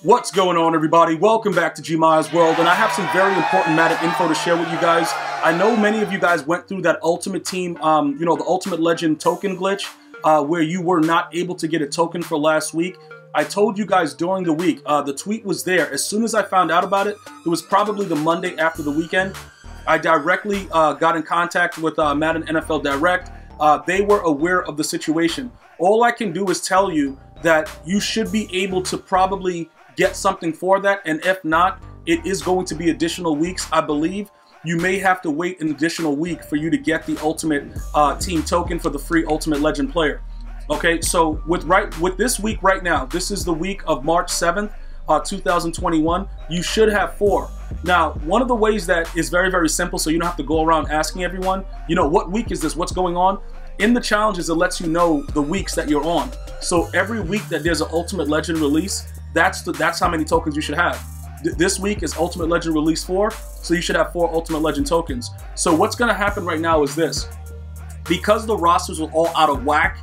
What's going on, everybody? Welcome back to GmiasWorld, and I have some very important Madden info to share with you guys. I know many of you guys went through that Ultimate Team, the Ultimate Legend token glitch, where you were not able to get a token for last week. I told you guys during the week, the tweet was there. As soon as I found out about it, it was probably the Monday after the weekend. I directly got in contact with Madden NFL Direct. They were aware of the situation. All I can do is tell you that you should be able to probably get something for that, and if not, it is going to be additional weeks. I believe you may have to wait an additional week for you to get the Ultimate Team token for the free Ultimate Legend player. Okay, so with this week right now, this is the week of March 7th, 2021, you should have 4. Now, one of the ways that is very, very simple, so you don't have to go around asking everyone, what week is this, what's going on? In the challenges, it lets you know the weeks that you're on. So every week that there's an Ultimate Legend release, that's how many tokens you should have. This week is Ultimate Legend Release 4, so you should have 4 Ultimate Legend tokens. So what's going to happen right now is this. Because the rosters are all out of whack,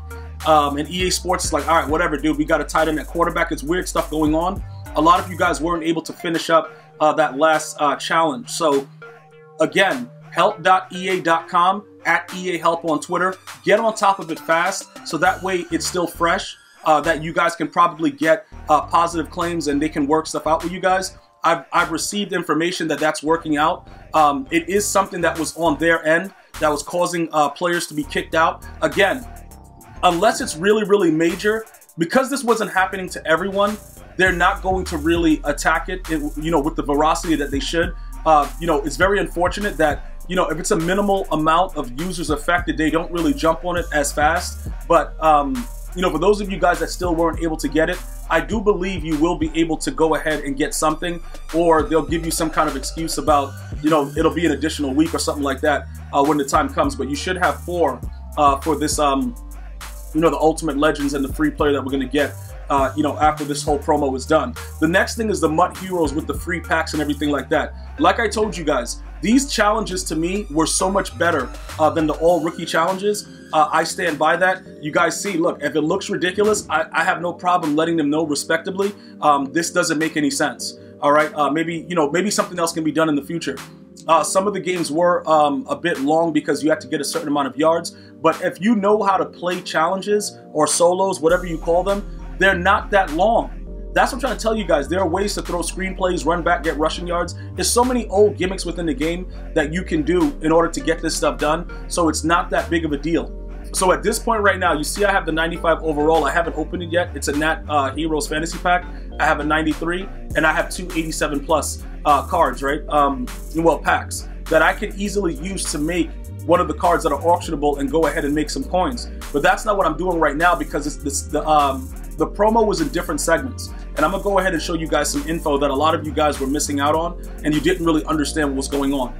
and EA Sports is like, all right, whatever, dude, we got a tight end at quarterback. It's weird stuff going on. A lot of you guys weren't able to finish up that last challenge. So again, help.ea.com, @EAHelp on Twitter. Get on top of it fast, so that way it's still fresh. That you guys can probably get positive claims and they can work stuff out with you guys. I've received information that that's working out. It is something that was on their end that was causing players to be kicked out. Again, unless it's really, really major, because this wasn't happening to everyone, they're not going to really attack it, with the veracity that they should. It's very unfortunate that, if it's a minimal amount of users affected, they don't really jump on it as fast. But, for those of you guys that still weren't able to get it, I do believe you will be able to go ahead and get something, or they'll give you some kind of excuse about, it'll be an additional week or something like that when the time comes. But you should have 4 for this, the Ultimate Legends and the free player that we're going to get, after this whole promo is done. The next thing is the MUT Heroes with the free packs and everything like that. Like I told you guys, these challenges to me were so much better than the all rookie challenges. I stand by that. You guys see, look, if it looks ridiculous, I have no problem letting them know respectably. This doesn't make any sense. All right, maybe something else can be done in the future. Some of the games were a bit long because you had to get a certain amount of yards. But if you know how to play challenges or solos, whatever you call them, they're not that long. That's what I'm trying to tell you guys. There are ways to throw screenplays, run back, get rushing yards. There's so many old gimmicks within the game that you can do in order to get this stuff done. So it's not that big of a deal. So at this point right now, you see I have the 95 overall. I haven't opened it yet. It's a Nat Heroes Fantasy Pack. I have a 93, and I have 2 87 plus cards, right? Packs that I can easily use to make one of the cards that are auctionable and go ahead and make some coins. But that's not what I'm doing right now because the promo was in different segments. And I'm going to go ahead and show you guys some info that a lot of you guys were missing out on and you didn't really understand what was going on.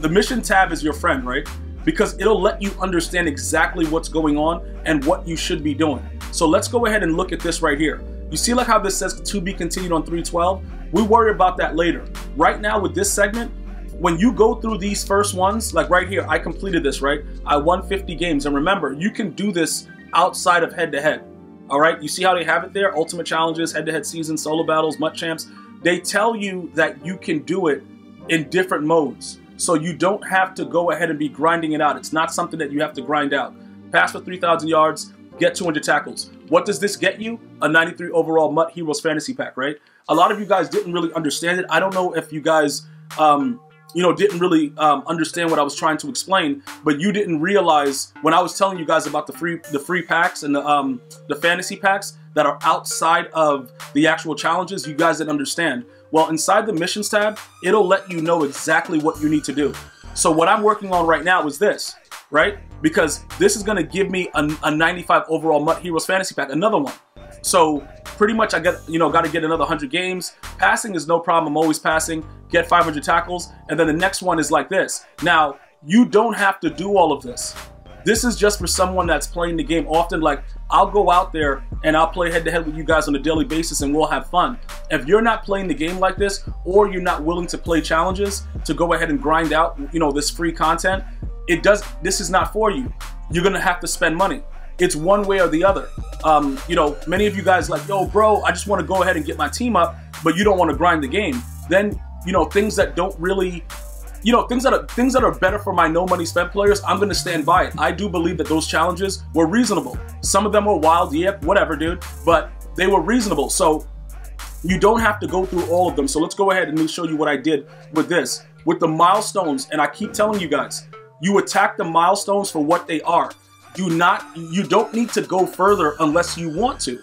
The mission tab is your friend, right? Because it'll let you understand exactly what's going on and what you should be doing. So let's go ahead and look at this right here. You see like how this says to be continued on 3/12? We worry about that later. Right now with this segment, when you go through these first ones, like right here, I completed this, right? I won 50 games. And remember, you can do this outside of head-to-head. All right, you see how they have it there? Ultimate Challenges, head-to-head seasons, solo battles, MUT Champs. They tell you that you can do it in different modes. So you don't have to go ahead and be grinding it out. It's not something that you have to grind out. Pass for 3,000 yards, get 200 tackles. What does this get you? A 93 overall MUT Heroes Fantasy Pack, right? A lot of you guys didn't really understand it. I don't know if you guys, didn't really understand what I was trying to explain, but you didn't realize when I was telling you guys about the free packs and the fantasy packs that are outside of the actual challenges, you guys didn't understand. Well, inside the missions tab, it'll let you know exactly what you need to do. So what I'm working on right now is this, right? Because this is going to give me a 95 overall MUT Heroes Fantasy Pack, another one. So pretty much I got to get another 100 games. Passing is no problem. I'm always passing. Get 500 tackles. And then the next one is like this. Now, you don't have to do all of this. This is just for someone that's playing the game often. Like, I'll go out there and I'll play head-to-head with you guys on a daily basis and we'll have fun. If you're not playing the game like this, or you're not willing to play challenges to go ahead and grind out, this free content, this is not for you. You're going to have to spend money. It's one way or the other. You know, many of you guys like, yo, bro, I just want to go ahead and get my team up, but you don't want to grind the game. Then, you know, things that don't really, you know, things that are better for my no money spent players, I'm going to stand by it. I do believe that those challenges were reasonable. Some of them were wild, yeah, whatever, dude, but they were reasonable. So you don't have to go through all of them. So let's go ahead and show you what I did with this. With the milestones, and I keep telling you guys, you attack the milestones for what they are. You don't need to go further unless you want to.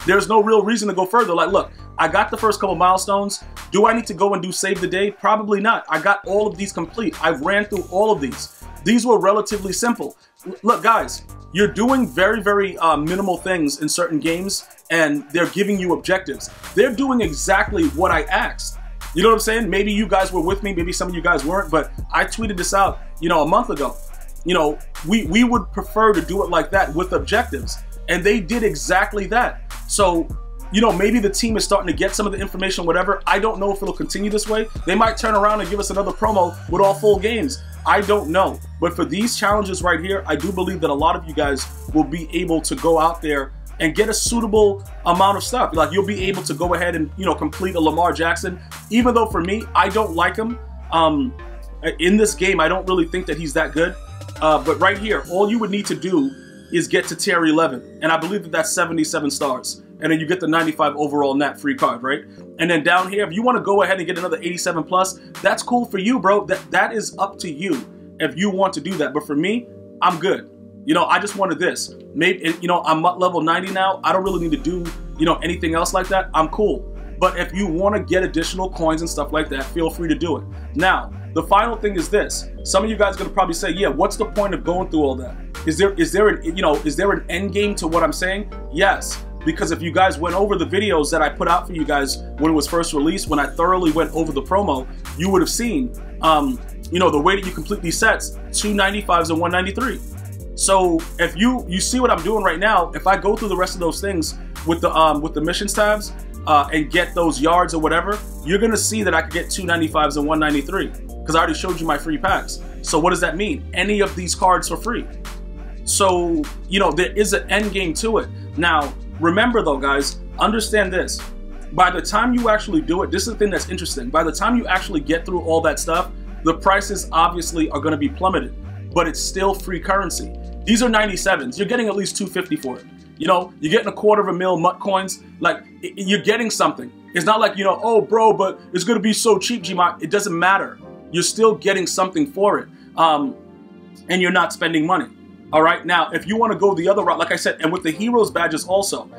There's no real reason to go further. Like, look, I got the first couple milestones. Do I need to go and do save the day? Probably not. I got all of these complete. I've ran through all of these. These were relatively simple. Look, guys, you're doing very, very minimal things in certain games, and they're giving you objectives. They're doing exactly what I asked. You know what I'm saying? Maybe you guys were with me, maybe some of you guys weren't, but I tweeted this out, you know, a month ago. You know, we would prefer to do it like that with objectives, and they did exactly that. So, you know, maybe the team is starting to get some of the information, whatever. I don't know if it'll continue this way. They might turn around and give us another promo with all full games. I don't know. But for these challenges right here, I do believe that a lot of you guys will be able to go out there and get a suitable amount of stuff. Like, you'll be able to go ahead and, you know, complete a Lamar Jackson, even though for me, I don't like him. In this game, I don't really think that he's that good. But right here, all you would need to do is get to tier 11. And I believe that that's 77 stars. And then you get the 95 overall net free card, right? And then down here, if you want to go ahead and get another 87 plus, that's cool for you, bro. That is up to you if you want to do that. But for me, I'm good. You know, I just wanted this. Maybe, you know, I'm level 90 now. I don't really need to do, you know, anything else like that. I'm cool. But if you want to get additional coins and stuff like that, feel free to do it. Now, the final thing is this. Some of you guys are going to probably say, yeah, what's the point of going through all that? Is there an end game to what I'm saying? Yes. Because if you guys went over the videos that I put out for you guys when it was first released, when I thoroughly went over the promo, you would have seen, you know, the way that you complete these sets, 295s and 193. So if you see what I'm doing right now, if I go through the rest of those things with the missions tabs and get those yards or whatever, you're gonna see that I could get 295s and 193 because I already showed you my free packs. So what does that mean? Any of these cards for free. So, you know, there is an end game to it. Now, remember though, guys, understand this. By the time you actually do it, this is the thing that's interesting. By the time you actually get through all that stuff, the prices obviously are going to be plummeted, but it's still free currency. These are 97s. You're getting at least 250 for it. You know, you're getting a $250,000 MUT coins. Like, you're getting something. It's not like, you know, oh, bro, but it's going to be so cheap, Gmi. It doesn't matter. You're still getting something for it. And you're not spending money. All right. Now, if you want to go the other route, like I said, and with the heroes badges also,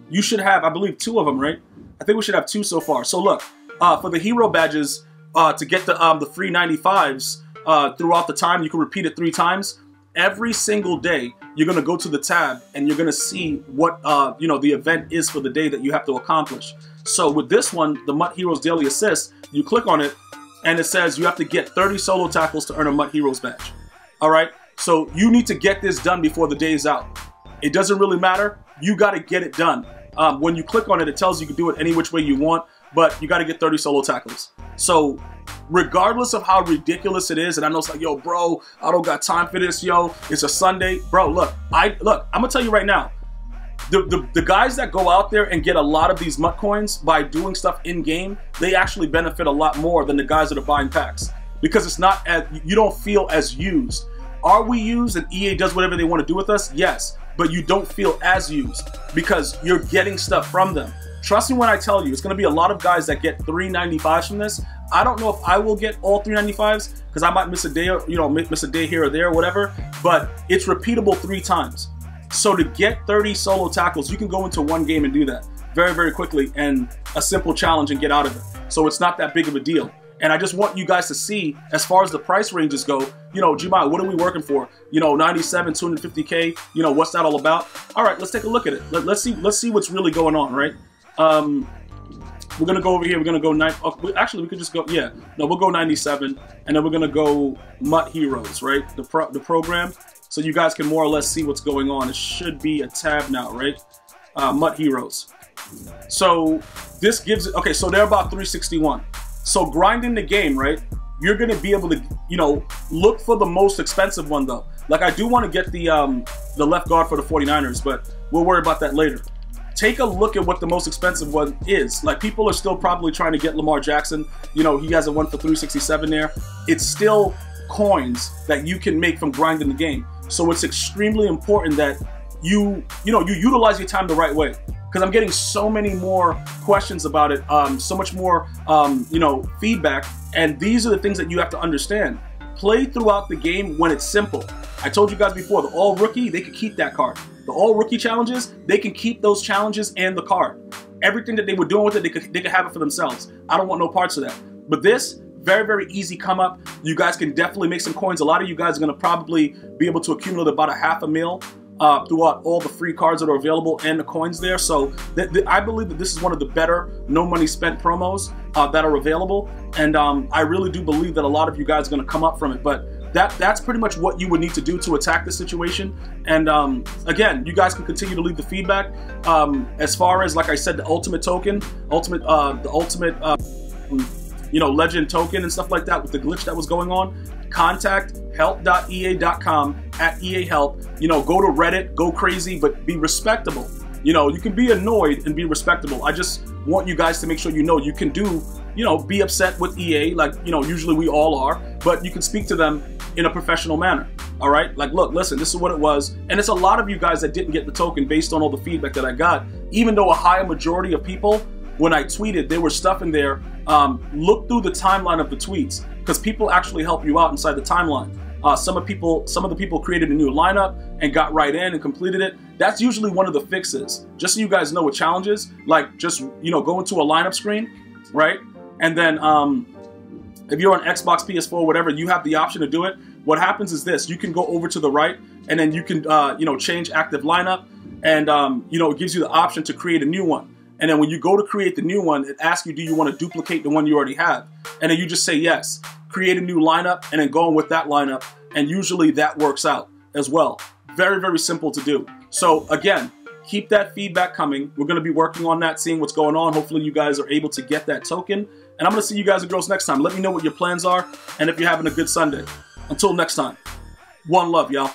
you should have, I believe, 2 of them, right? I think we should have 2 so far. So look, for the hero badges, to get the free 95s throughout the time, you can repeat it 3 times. Every single day, you're going to go to the tab and you're going to see what, you know, the event is for the day that you have to accomplish. So with this one, the MUT Heroes Daily Assist, you click on it and it says you have to get 30 solo tackles to earn a MUT Heroes badge. All right. So you need to get this done before the day is out. It doesn't really matter. You got to get it done. When you click on it, it tells you can do it any which way you want, but you got to get 30 solo tackles. So regardless of how ridiculous it is, and I know it's like, yo, bro, I don't got time for this, yo. It's a Sunday. Bro, look, I'm going to tell you right now, the guys that go out there and get a lot of these MUT coins by doing stuff in-game, they actually benefit a lot more than the guys that are buying packs because it's not as, you don't feel as used. Are we used and EA does whatever they want to do with us? Yes, but you don't feel as used because you're getting stuff from them. Trust me when I tell you, it's going to be a lot of guys that get 395s from this. I don't know if I will get all 395s because I might miss a day, or, you know, miss a day here or there or whatever, but it's repeatable 3 times. So to get 30 solo tackles, you can go into one game and do that very, very quickly and a simple challenge and get out of it. So it's not that big of a deal. And I just want you guys to see, as far as the price ranges go, you know, Gmi, what are we working for? You know, 97, 250K, you know, what's that all about? All right, let's take a look at it. Let's see what's really going on, right? We're going to go over here. We're going to go, actually, we could just go, yeah. No, we'll go 97, and then we're going to go MUT Heroes, right? The program, so you guys can more or less see what's going on. It should be a tab now, right? MUT Heroes. So this gives it, okay, so they're about 361. So grinding the game, right? You're going to be able to, you know, look for the most expensive one though. Like, I do want to get the left guard for the 49ers, but we'll worry about that later. Take a look at what the most expensive one is. Like, people are still probably trying to get Lamar Jackson. You know, he has a one for 367 there. It's still coins that you can make from grinding the game. So it's extremely important that you utilize your time the right way. Because I'm getting so many more questions about it, so much more, feedback. And these are the things that you have to understand. Play throughout the game when it's simple. I told you guys before, the all rookie, they can keep that card. The all rookie challenges, they can keep those challenges and the card. Everything that they were doing with it, they could have it for themselves. I don't want no parts of that. But this, very, very easy come up. You guys can definitely make some coins. A lot of you guys are gonna probably be able to accumulate about $500,000 throughout all the free cards that are available and the coins there. So I believe that this is one of the better no money spent promos that are available. And I really do believe that a lot of you guys are gonna come up from it. But that's pretty much what you would need to do to attack this situation. And again, you guys can continue to leave the feedback. As far as, like I said, the ultimate token, legend token and stuff like that with the glitch that was going on, contact help.ea.com @EAHelp. Go to Reddit, go crazy, but be respectable. You can be annoyed and be respectable. I just want you guys to make sure you can do, be upset with EA, like, usually we all are, but you can speak to them in a professional manner. All right? Like, look, listen, this is what it was. And it's a lot of you guys that didn't get the token based on all the feedback that I got, even though a higher majority of people, when I tweeted, there was stuff in there. Look through the timeline of the tweets, because people actually help you out inside the timeline. Some of the people created a new lineup and got right in and completed it. That's usually one of the fixes. Just so you guys know what challenges, like just, go into a lineup screen, right? And then if you're on Xbox, PS4, whatever, you have the option to do it. What happens is this: you can go over to the right, and then you can, change active lineup, and it gives you the option to create a new one. And then when you go to create the new one, it asks you, do you want to duplicate the one you already have? And then you just say yes. Create a new lineup, and then go in with that lineup. And usually that works out as well. Very, very simple to do. So again, keep that feedback coming. We're going to be working on that, seeing what's going on. Hopefully you guys are able to get that token. And I'm going to see you guys and girls next time. Let me know what your plans are and if you're having a good Sunday. Until next time, one love, y'all.